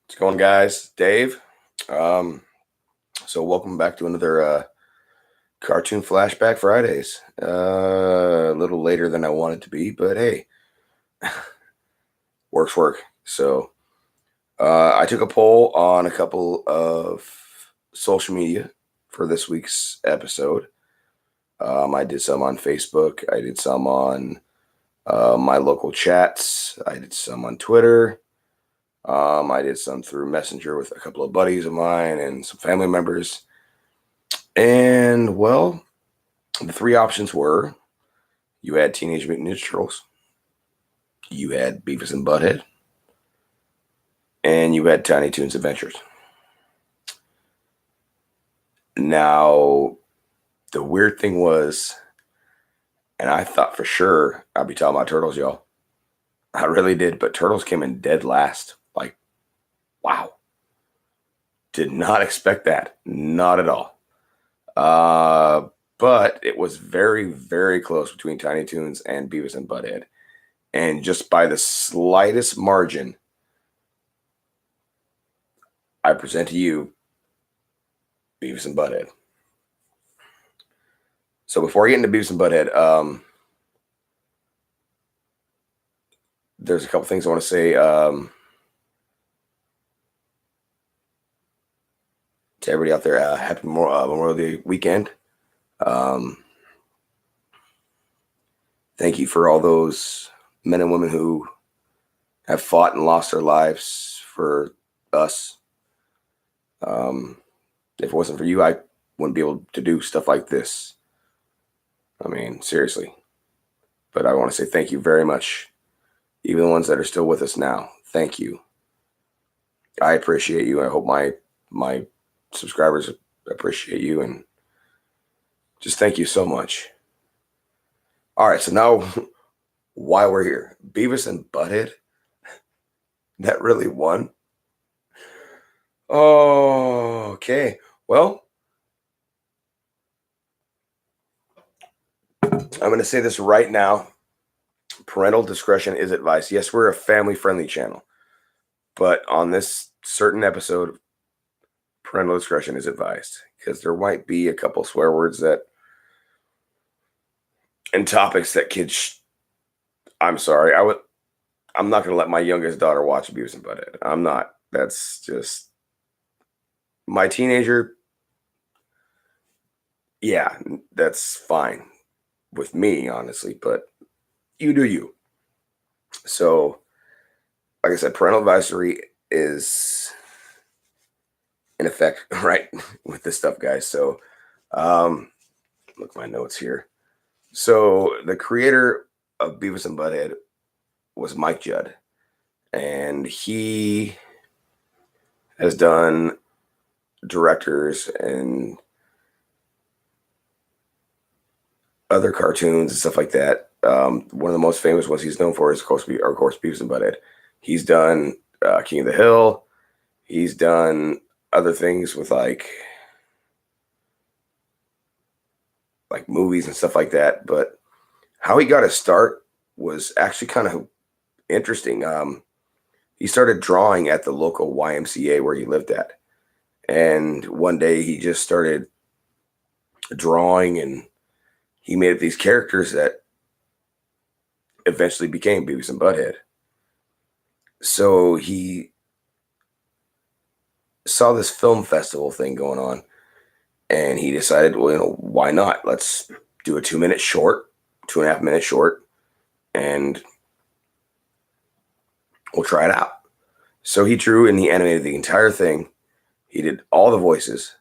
What's going, guys? Dave. Um, so welcome back to another cartoon flashback Fridays. A little later than I wanted to be, but hey, works work. I took a poll on a couple of social media for this week's episode. I did some on Facebook. I did some on my local chats. I did some on Twitter. I did some through Messenger with a couple of buddies of mine and some family members. And well, the three options were you had Teenage Mutant Ninja Turtles, you had Beavis and Butthead, and you had Tiny Toons Adventures. Now, the weird thing was, and I thought for sure I'd be talking about Turtles, y'all. I really did, but Turtles came in dead last. Like, wow. Did not expect that. Not at all. But it was very, very close between Tiny Toons and Beavis and Butthead. And just by the slightest margin, I present to you Beavis and Butthead. So before I get into Beavis and Butthead, there's a couple things I want to say to everybody out there. Happy Memorial Day weekend. Um, thank you for all those men and women who have fought and lost their lives for us. If it wasn't for you, I wouldn't be able to do stuff like this. I mean, seriously. But I want to say thank you very much. Even the ones that are still with us now, thank you. I appreciate you. I hope my subscribers appreciate you, and just thank you so much. All right, so now why we're here. Beavis and Butthead, that really won. Oh, okay. Well, I'm going to say this right now. Parental discretion is advised. Yes, we're a family-friendly channel, but on this certain episode, parental discretion is advised because there might be a couple swear words that and topics that kids. I'm sorry. I'm not going to let my youngest daughter watch Beavis and Butthead. I'm not. That's just my teenager. Yeah, that's fine with me, honestly. But you do you. So, like I said, parental advisory is in effect, right, with this stuff, guys. So, look at my notes here. So, the creator of Beavis and Butthead was Mike Judd, and he has done directors and other cartoons and stuff like that. One of the most famous ones he's known for is, of course, Beavis and Butthead. He's done King of the Hill. He's done other things with like movies and stuff like that. But how he got his start was actually kind of interesting. He started drawing at the local YMCA where he lived at, and one day he just started drawing, and he made these characters that eventually became Beavis and Butthead. So he saw this film festival thing going on, and he decided, well, why not? Let's do a 2 minute short, 2.5 minute short, and we'll try it out. So he drew and he animated the entire thing. He did all the voices,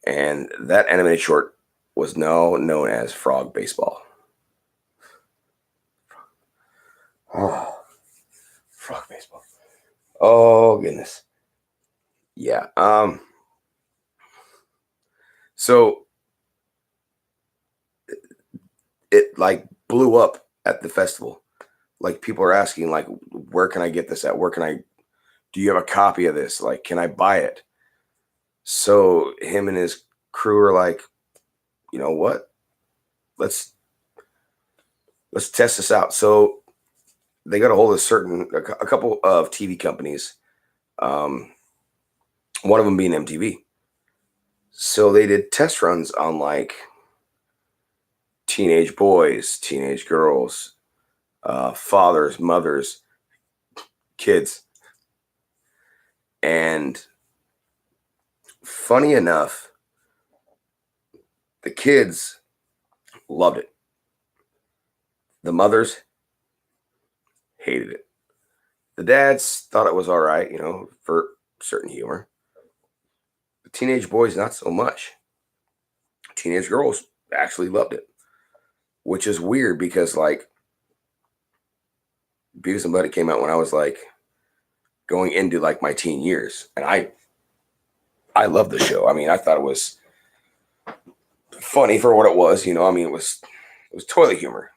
and that animated short was now known as Frog Baseball. Oh, Frog Baseball. Oh goodness. Yeah. So it like blew up at the festival. Like people are asking, like, where can I get this at? Where can I? Do you have a copy of this? Like, can I buy it? So him and his crew are like, you know what? Let's let's test this out. So they got a hold of a couple of TV companies Um, one of them being MTV. So they did test runs on like teenage boys, teenage girls, fathers, mothers, kids. And funny enough, the kids loved it. The mothers hated it. The dads thought it was all right, for certain humor. The teenage boys, not so much. Teenage girls actually loved it, which is weird because, like, Beavis and Butt came out when I was like going into like my teen years, and I loved the show. I mean, I thought it was funny for what it was. I mean, it was toilet humor.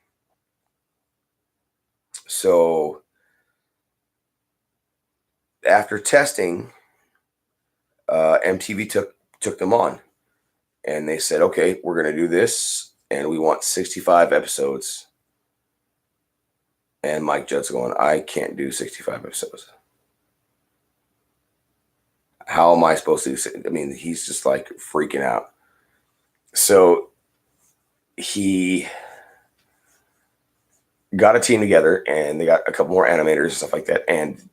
So after testing, MTV took them on, and they said, "Okay, we're going to do this, and we want 65 episodes." And Mike Judd's going, "I can't do 65 episodes. How am I supposed to do?" I mean, he's just like freaking out. So he got a team together, and they got a couple more animators and stuff like that. And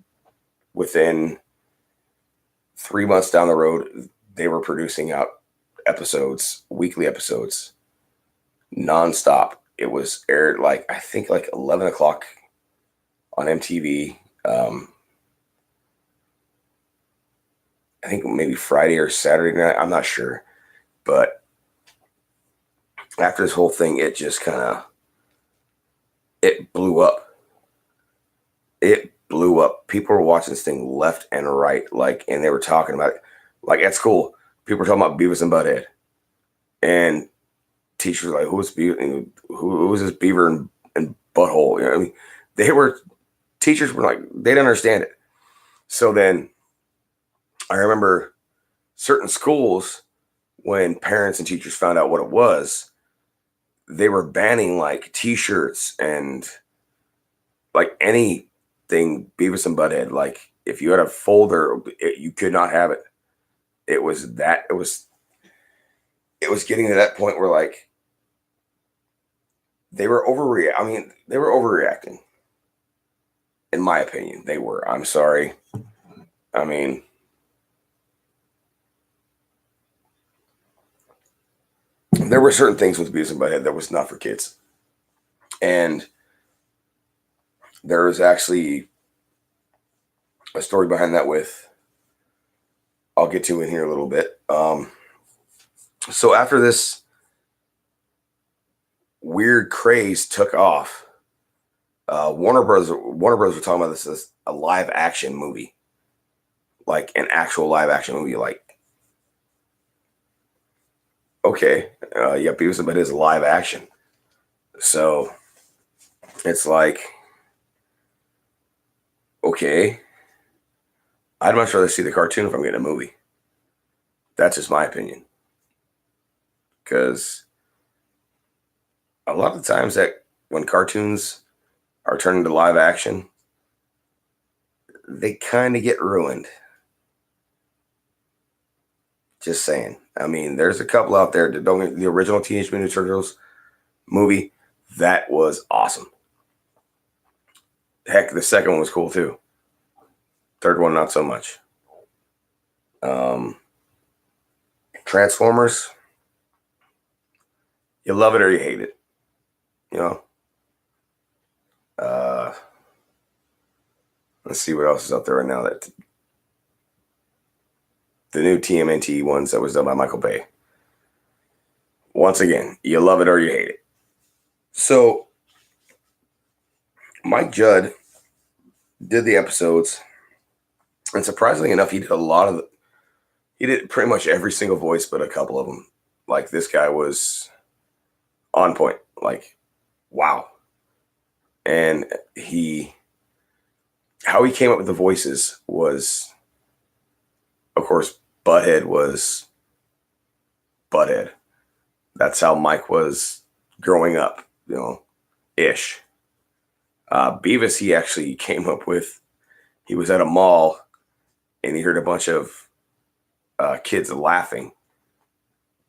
within 3 months down the road, they were producing out episodes, weekly episodes, nonstop. It was aired like, I think, like 11 o'clock on MTV. I think maybe Friday or Saturday night. I'm not sure. But after this whole thing, it just it blew up. It blew up. People were watching this thing left and right, like, and they were talking about it. Like at school, people were talking about Beavis and Butthead, and teachers were like, "Who's Beavis? Who is this Beaver and Butthole?" I mean, teachers were like, they didn't understand it. So then, I remember certain schools, when parents and teachers found out what it was, they were banning like T-shirts and like anything Beavis and Butthead. Like if you had a folder, you could not have it. It was getting to that point where like they were overreact. I mean, they were overreacting. In my opinion, they were. I'm sorry. I mean, there were certain things with Beavis and Butthead that was not for kids, and there is actually a story behind that with I'll get to in here a little bit. So after this weird craze took off, Warner Bros. Were talking about this as a live action movie, like an actual live action movie. Like, okay, yeah, Beavis and Butthead is live action, so it's like, okay, I'd much rather see the cartoon if I'm getting a movie. That's just my opinion. Because a lot of the times that when cartoons are turned into live action, they kind of get ruined. Just saying. I mean, there's a couple out there that don't get the original Teenage Mutant Ninja Turtles movie. That was awesome. Heck, the second one was cool too. Third one, not so much. Transformers, you love it or you hate it. You know. Let's see what else is out there right now. That the new TMNT ones that was done by Michael Bay. Once again, you love it or you hate it. So Mike Judd did the episodes, and surprisingly enough, he did pretty much every single voice, but a couple of them. Like this guy was on point. Like, wow. And how he came up with the voices was, of course, Butthead was Butthead. That's how Mike was growing up, ish. Beavis, he actually came up with, he was at a mall and he heard a bunch of kids laughing,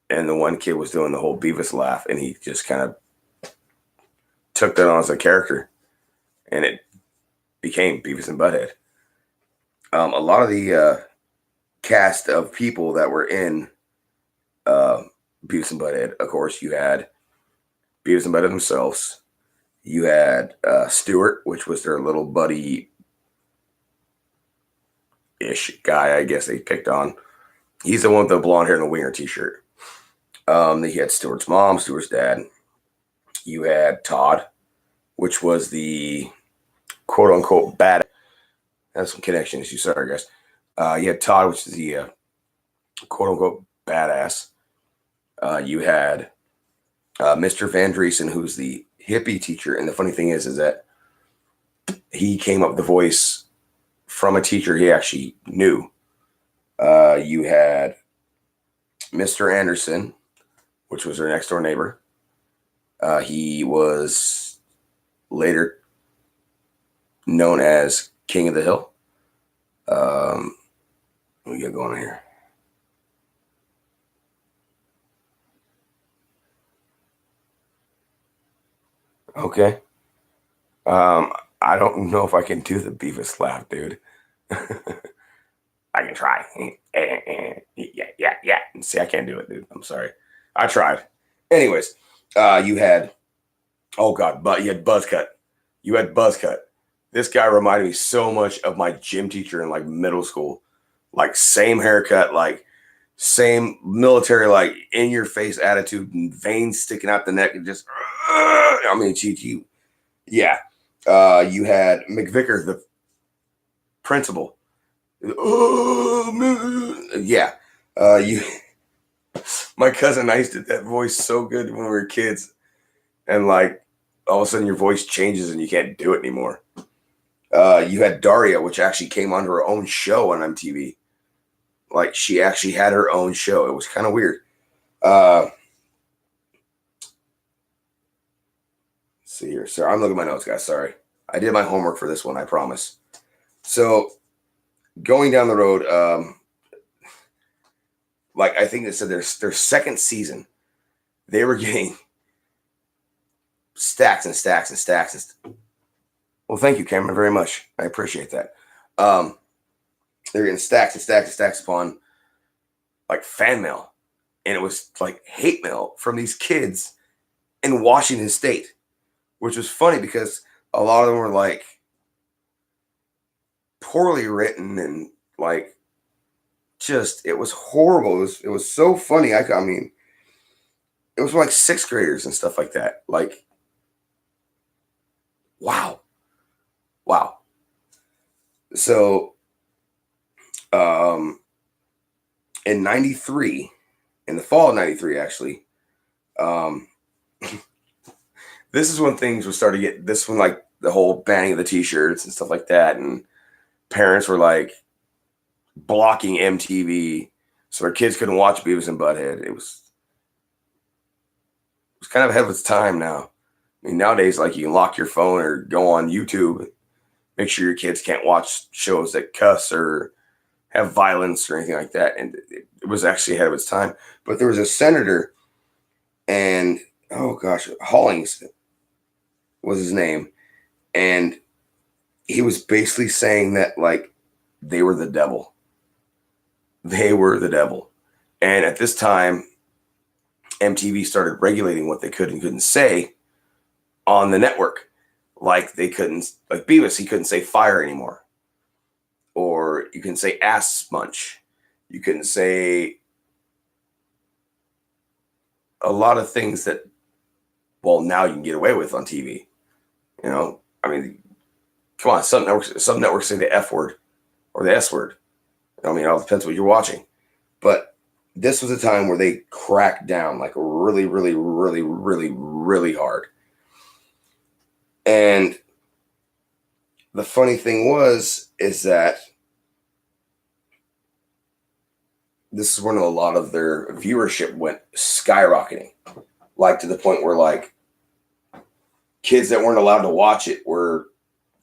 and the one kid was doing the whole Beavis laugh, and he just kind of took that on as a character, and it became Beavis and Butthead. A lot of the cast of people that were in uh, Beavis and Butthead, of course, you had Beavis and Butthead themselves. You had Stuart, which was their little buddy-ish guy, I guess they picked on. He's the one with the blonde hair and the winger t-shirt. Then you had Stuart's mom, Stuart's dad. You had Todd, which was the quote-unquote bad. That's some connection issues. Sorry, guys. You had Todd, which is the quote-unquote badass. You had Mr. Van Driesen, who's the hippie teacher. And the funny thing is that he came up with the voice from a teacher he actually knew. You had Mr. Anderson, which was their next door neighbor. He was later known as King of the Hill. What we got going on here? Okay. I don't know if I can do the Beavis laugh, dude. I can try. Yeah. See, I can't do it, dude. I'm sorry. I tried. Anyways, you had, oh God, but you had Buzzcut. You had Buzzcut. This guy reminded me so much of my gym teacher in like middle school. Like same haircut, like same military, like in your face attitude and veins sticking out the neck and just, I mean, yeah. You had McVicker, the principal. Oh, man. Yeah. You, my cousin and I used to that voice so good when we were kids. And like all of a sudden your voice changes and you can't do it anymore. You had Daria, which actually came onto her own show on MTV. Like she actually had her own show. It was kind of weird. See here. Sorry, I'm looking at my notes, guys. Sorry. I did my homework for this one, I promise. So going down the road, like I think they said their second season, they were getting stacks and stacks and stacks. Well, thank you, Cameron, very much. I appreciate that. They're getting stacks and stacks and stacks upon like fan mail. And it was like hate mail from these kids in Washington State, which was funny because a lot of them were like poorly written and like just it was horrible. It was so funny. I mean, it was like sixth graders and stuff like that. Like, wow. So, in '93, in the fall of '93, actually, this is when things would start to get. This one, like the whole banning of the T-shirts and stuff like that, and parents were like blocking MTV so their kids couldn't watch Beavis and Butthead. It was kind of ahead of its time now. I mean, nowadays, like you can lock your phone or go on YouTube, make sure your kids can't watch shows that cuss or have violence or anything like that. And it was actually ahead of its time. But there was a senator, and oh gosh, Hollings was his name, and he was basically saying that like they were the devil. They were the devil. And at this time, MTV started regulating what they could and couldn't say on the network. Like they couldn't, like Beavis, he couldn't say fire anymore. Or you can say ass munch. You couldn't say a lot of things that, well, now you can get away with on TV. You know, I mean, come on, some networks say the F word or the S word. I mean, it all depends what you're watching. But this was a time where they cracked down like really, really, really, really, really hard. And the funny thing is that this is when a lot of their viewership went skyrocketing, like to the point where like kids that weren't allowed to watch it were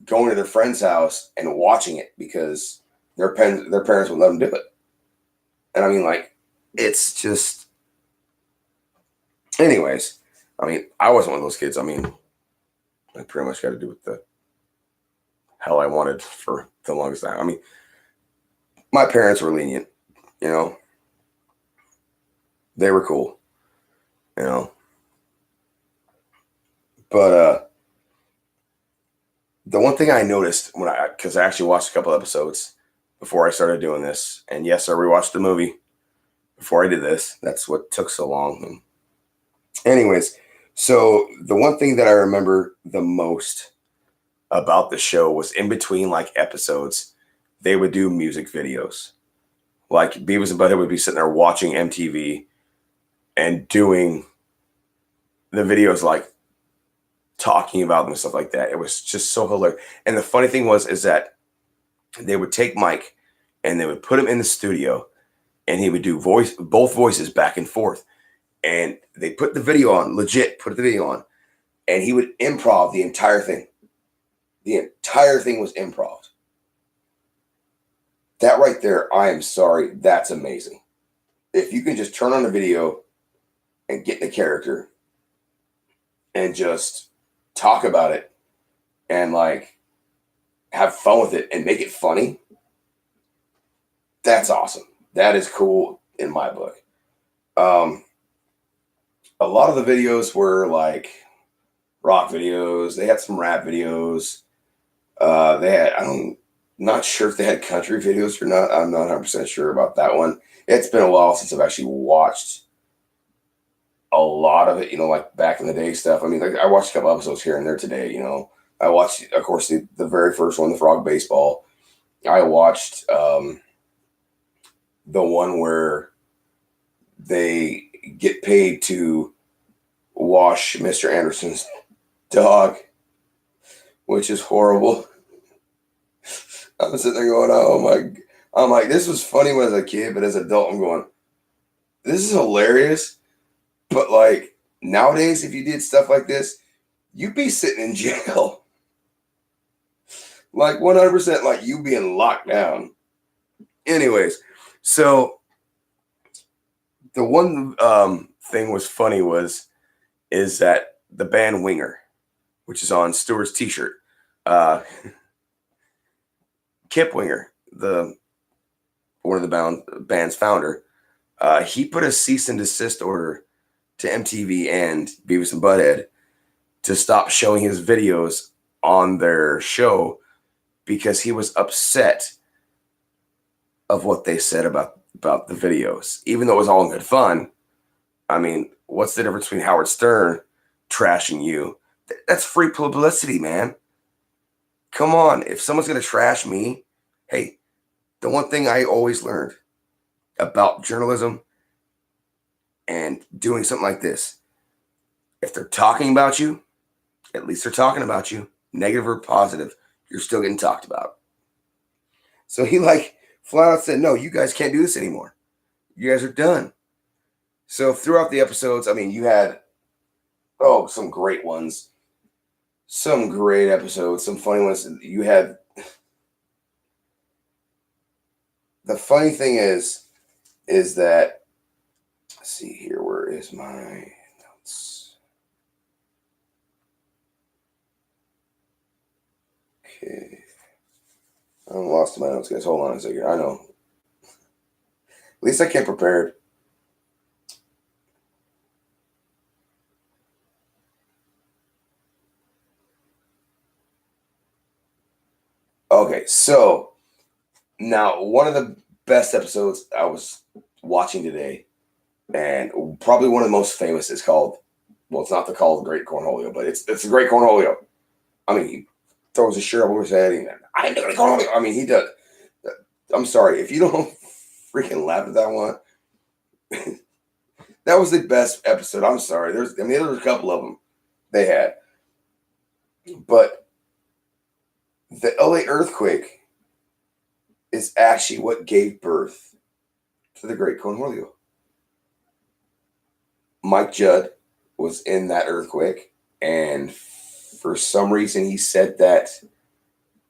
going to their friend's house and watching it because their parents would let them do it. And I mean, like, it's just, anyways. I mean, I wasn't one of those kids. I mean, I pretty much got to do what the hell I wanted for the longest time. I mean, my parents were lenient, you know, they were cool, you know, but the one thing I noticed because I actually watched a couple episodes before I started doing this, and yes, I rewatched the movie before I did this. That's what took so long. Anyways, so the one thing that I remember the most about the show was in between like episodes, they would do music videos. Like Beavis and Butthead would be sitting there watching MTV and doing the videos, like talking about them and stuff like that. It was just so hilarious. And the funny thing is that they would take Mike and they would put him in the studio and he would do both voices back and forth. And they put the video on, legit put the video on, and he would improv the entire thing. The entire thing was improv. That right there, I am sorry, that's amazing. If you can just turn on the video and get in the character and just talk about it and like have fun with it and make it funny, that's awesome. That is cool in my book. A lot of the videos were like rock videos. They had some rap videos. I'm not sure if they had country videos or not. I'm not 100% sure about that one. It's been a while since I've actually watched a lot of it, like back in the day stuff. I mean, like I watched a couple episodes here and there today, I watched, of course, the very first one, the Frog Baseball. I watched the one where they get paid to wash Mr. Anderson's dog, which is horrible. I'm sitting there going, oh my, I'm like, this was funny when I was a kid, but as an adult, I'm going, this is hilarious. But like nowadays, if you did stuff like this, you'd be sitting in jail. Like 100%, like you being locked down. Anyways, so the one thing was funny is that the band Winger, which is on Stewart's t-shirt, Kip Winger, one of the band's founder, he put a cease and desist order to MTV and Beavis and Butthead to stop showing his videos on their show because he was upset of what they said about the videos, even though it was all in good fun. I mean, what's the difference between Howard Stern trashing you? That's free publicity, man. Come on. If someone's going to trash me, hey, the one thing I always learned about journalism and doing something like this, if they're talking about you, at least they're talking about you, negative or positive, you're still getting talked about. So he like flat out said, no, you guys can't do this anymore. You guys are done. So throughout the episodes, I mean, you had, some great ones, some great episodes, some funny ones. You had, the funny thing is that, let's see here, where is my notes? Okay. I lost my notes, guys. Hold on a second. I know. At least I came prepared. Okay, so now one of the best episodes I was watching today, and probably one of the most famous, is called, well, it's not called Great Cornholio, but it's the Great Cornholio. I mean, he throws his shirt over his head, and I'm doing Cornholio. I mean, he does. I'm sorry if you don't freaking laugh at that one. That was the best episode. I'm sorry. There's a couple of them they had, but the LA earthquake is actually what gave birth to the Great Cornholio. Mike Judd was in that earthquake, and for some reason he said that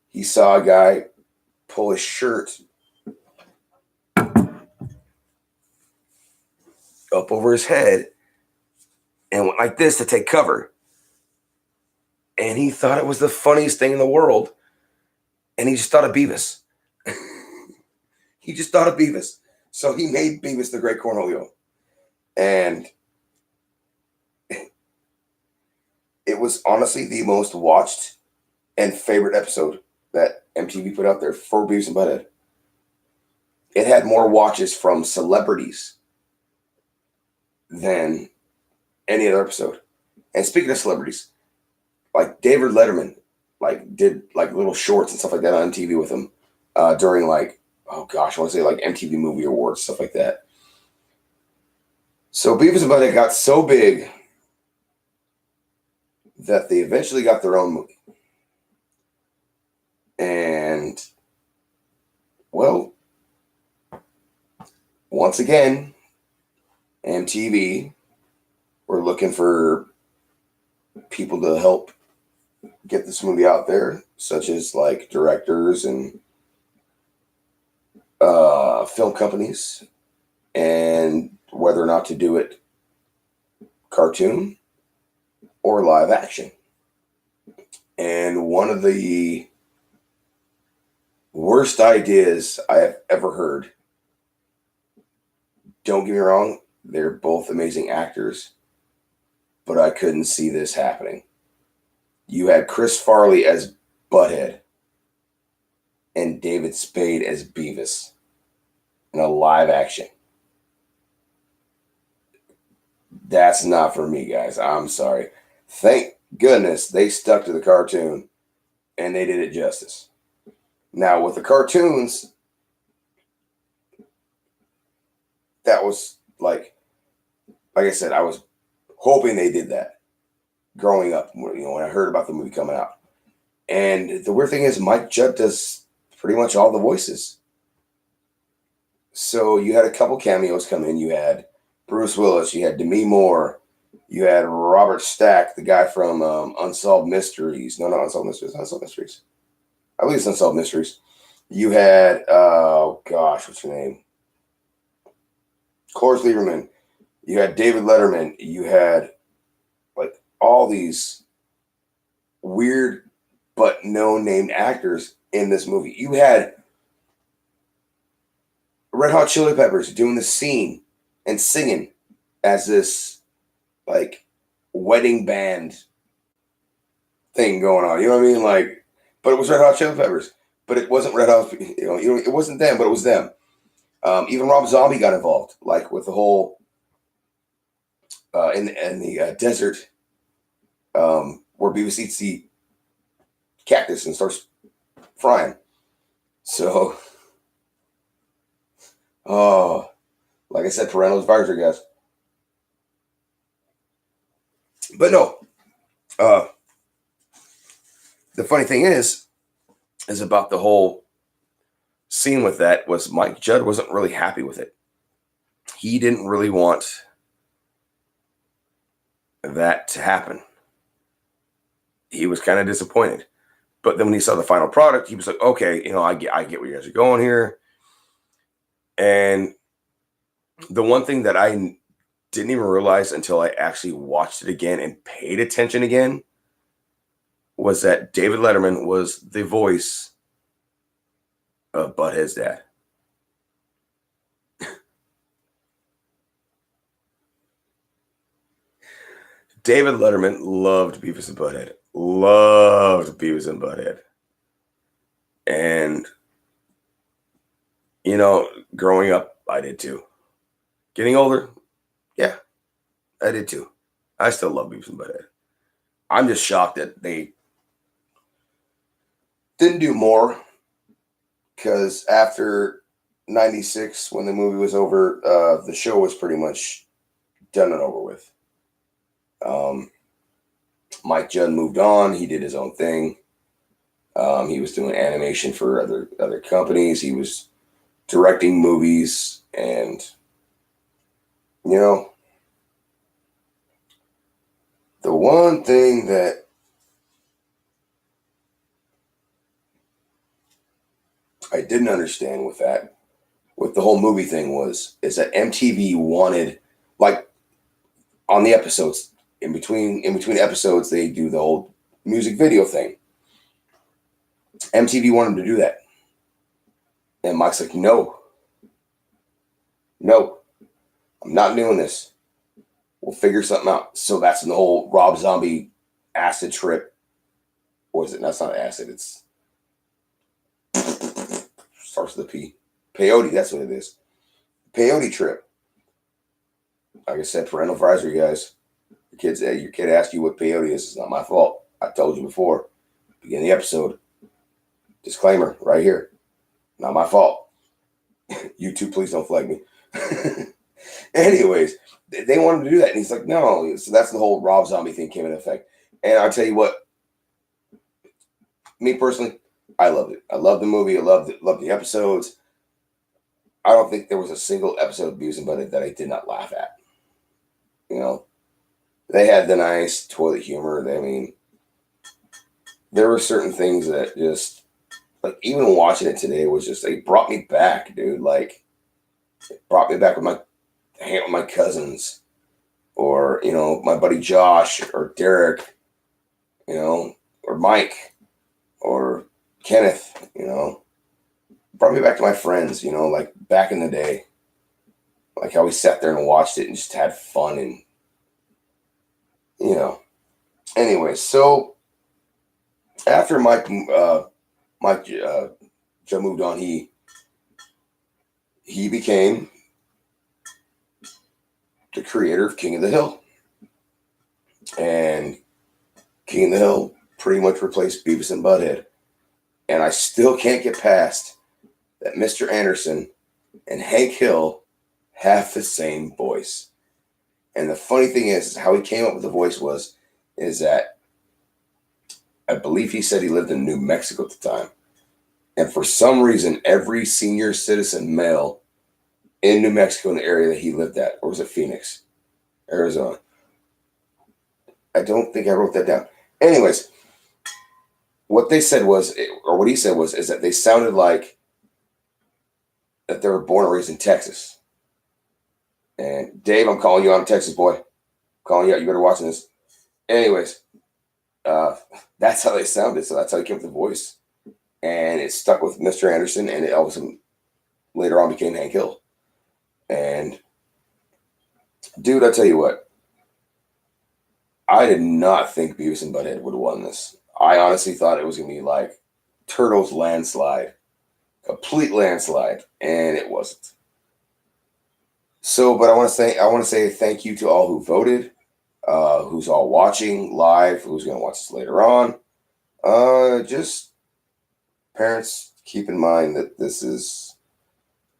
he saw a guy pull his shirt up over his head and went like this to take cover. And he thought it was the funniest thing in the world. And he just thought of Beavis. He just thought of Beavis. So he made Beavis the Great Cornholio. And it was honestly the most watched and favorite episode that MTV put out there for Beavis and Butthead. It had more watches from celebrities than any other episode. And speaking of celebrities, like David Letterman, like did like little shorts and stuff like that on MTV with him during like, oh gosh, I want to say like MTV Movie Awards, stuff like that. So Beavis and Butthead got so big that they eventually got their own movie. And, well, once again, MTV were looking for people to help get this movie out there, such as like directors and film companies, and whether or not to do it cartoon or live action. And one of the worst ideas I have ever heard. Don't get me wrong, they're both amazing actors, but I couldn't see this happening. You had Chris Farley as Butthead and David Spade as Beavis in a live action. That's not for me, guys. I'm sorry. Thank goodness they stuck to the cartoon and they did it justice. Now, with the cartoons, that was like I said, I was hoping they did that growing up, when I heard about the movie coming out. And the weird thing is, Mike Judd does pretty much all the voices. So you had a couple cameos come in. You had Bruce Willis, you had Demi Moore, you had Robert Stack, the guy from Unsolved Mysteries. No, not Unsolved Mysteries. Unsolved Mysteries. I believe it's Unsolved Mysteries. You had, what's your name? Cloris Lieberman. You had David Letterman. You had like all these weird but no-named actors in this movie. You had Red Hot Chili Peppers doing the scene and singing as this like wedding band thing going on. You know what I mean? Like, but it was Red Hot Chili Peppers. But it wasn't Red Hot. It wasn't them, but it was them. Even Rob Zombie got involved, like with the whole in the desert, where Beavis eats the cactus and starts frying. So, like I said, parental advisory, guys. But no, the funny thing is about the whole scene with that was Mike Judd wasn't really happy with it. He didn't really want that to happen. He was kind of disappointed. But then when he saw the final product, he was like, okay, I get where you guys are going here. And the one thing that I didn't even realize until I actually watched it again and paid attention again was that David Letterman was the voice of Butthead's dad. David Letterman loved Beavis and Butthead. Loved Beavis and Butthead. And, growing up, I did too. Getting older, yeah, I did too. I still love Beavis and Butthead. I'm just shocked that they didn't do more, because after 96, when the movie was over, the show was pretty much done and over with. Mike Judd moved on. He did his own thing. He was doing animation for other companies. He was directing movies, and the one thing that I didn't understand with the whole movie thing is that MTV wanted, on the episodes. In between episodes, they do the whole music video thing. MTV wanted him to do that. And Mike's like, no, I'm not doing this. We'll figure something out. So that's the whole Rob Zombie acid trip. Or is it? That's not acid. It's starts with a P. Peyote. That's what it is. Peyote trip. Like I said, parental advisory, guys. Your kid asked you what peyote is. It's not my fault. I told you before. Beginning of the episode. Disclaimer right here. Not my fault. YouTube, please don't flag me. Anyways, they wanted to do that. And he's like, no. So that's the whole Rob Zombie thing came into effect. And I'll tell you what. Me personally, I loved it. I loved the movie. I loved the episodes. I don't think there was a single episode of Beavis and Butthead that I did not laugh at. You know, they had the nice toilet humor. There were certain things that just, like, even watching it today was just, it brought me back, dude. Like, it brought me back with my cousins, or, you know, my buddy Josh, or Derek, you know, or Mike, or Kenneth, you know. Brought me back to my friends, you know, like back in the day. Like how we sat there and watched it and just had fun, and, you know. Anyway, so after Joe moved on, he became the creator of King of the Hill. And King of the Hill pretty much replaced Beavis and Butthead. And I still can't get past that Mr. Anderson and Hank Hill have the same voice. And the funny thing is how he came up with the voice is that I believe he said he lived in New Mexico at the time. And for some reason, every senior citizen male in New Mexico, in the area that he lived at, or was it Phoenix, Arizona? I don't think I wrote that down. Anyways, what they said was, or what he said was, is that they sounded like that they were born and raised in Texas. And Dave, I'm calling you. I'm a Texas boy. I'm calling you out. You better watch this. Anyways, that's how they sounded. So that's how he came up with the voice. And it stuck with Mr. Anderson, and it also later on became Hank Hill. And dude, I tell you what, I did not think Beavis and Butthead would have won this. I honestly thought it was going to be like Turtles landslide, complete landslide, and it wasn't. So, but I want to say thank you to all who voted, who's all watching live, who's going to watch this later on. Just parents, keep in mind that this is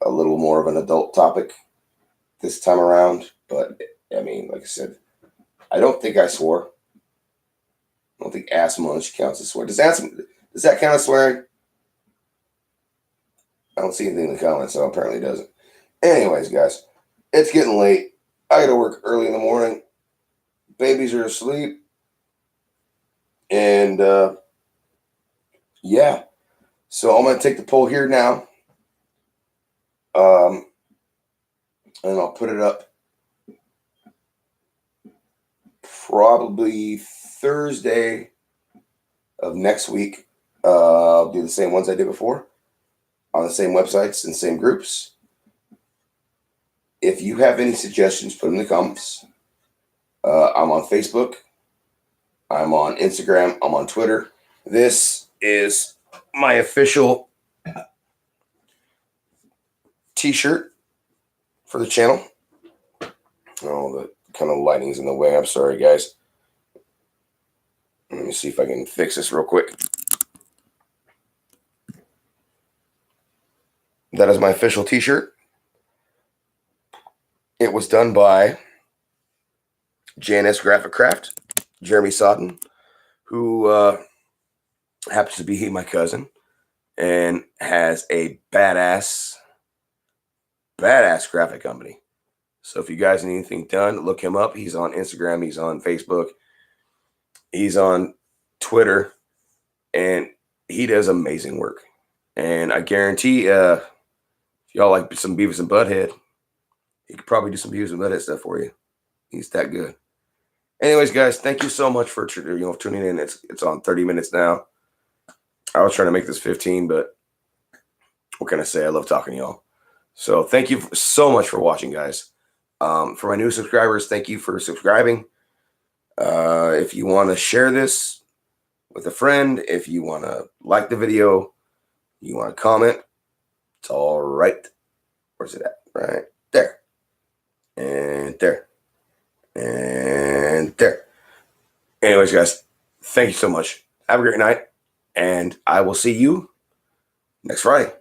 a little more of an adult topic this time around. But I mean, like I said, I don't think I swore. I don't think ass munch counts as swear. Does that count as swearing? I don't see anything in the comments, so apparently it doesn't. Anyways, guys, it's getting late. I got to work early in the morning. Babies are asleep. And, yeah. So I'm going to take the poll here now. And I'll put it up probably Thursday of next week. I'll do the same ones I did before on the same websites and same groups. If you have any suggestions, put them in the comments. I'm on Facebook. I'm on Instagram. I'm on Twitter. This is my official t-shirt for the channel. Oh, the kind of lighting's in the way. I'm sorry, guys. Let me see if I can fix this real quick. That is my official t-shirt. It was done by JNS Graphic Craft, Jeremy Sodden, who happens to be my cousin and has a badass graphic company. So if you guys need anything done, look him up. He's on Instagram. He's on Facebook. He's on Twitter. And he does amazing work. And I guarantee if y'all like some Beavis and Butthead, he could probably do some Beavis and Butthead stuff for you. He's that good. Anyways, guys, thank you so much for tuning in. It's on 30 minutes now. I was trying to make this 15, but what can I say? I love talking to y'all. So thank you so much for watching, guys. For my new subscribers, thank you for subscribing. If you want to share this with a friend, if you want to like the video, you want to comment, it's all right. Where's it at? Right there. And there. And there. Anyways, guys, thank you so much. Have a great night. And I will see you next Friday.